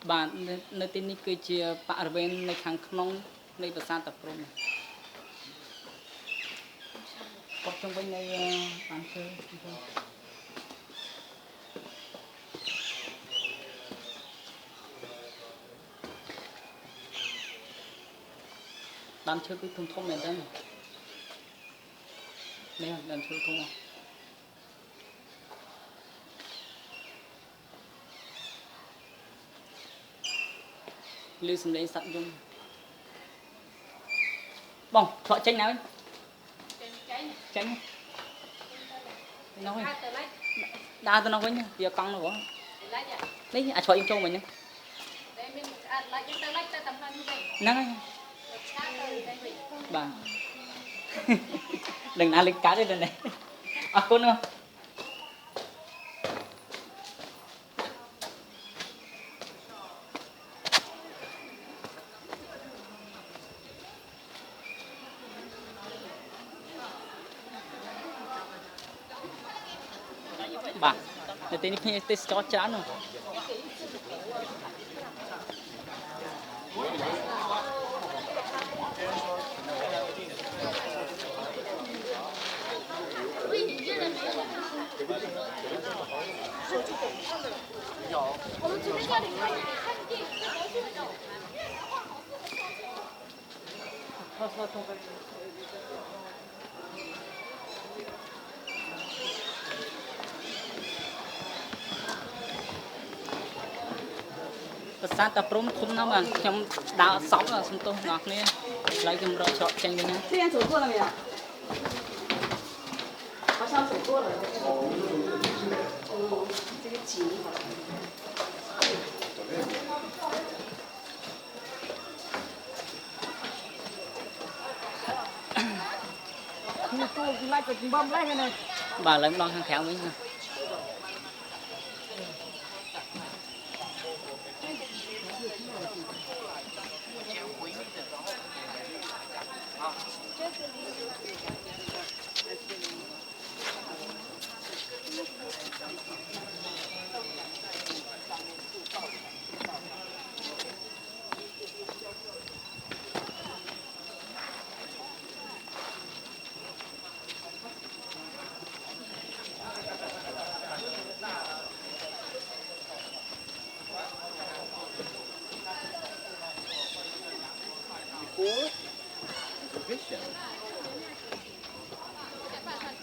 bạn nơi tin này cứ chia bạ bên nơi kháng nông nơi bờ san tập trung có trong bên này bán chơi bán chơi cái thùng thùng này đấy này bán chơi thùng à lưu sinh đấy sẵn chung bông thọ chanh nào chanh nói đa tôi nói với nhá giờ con nó bỏ đấy à cho im cho mình nhá năng bà đừng ăn lịch cá đây này à cô nữa bà để tên đi test cho chán rồi sát tập trung không nào mà trong đào sóng là chúng tôi ngọt nè lấy dùng rồi chọn chanh cho nhá. 这边走过了没有？好像走过了。这个紧好了。tôi lại phải bơm lại cái này. Bà lấy đòn hàng khéo với nha.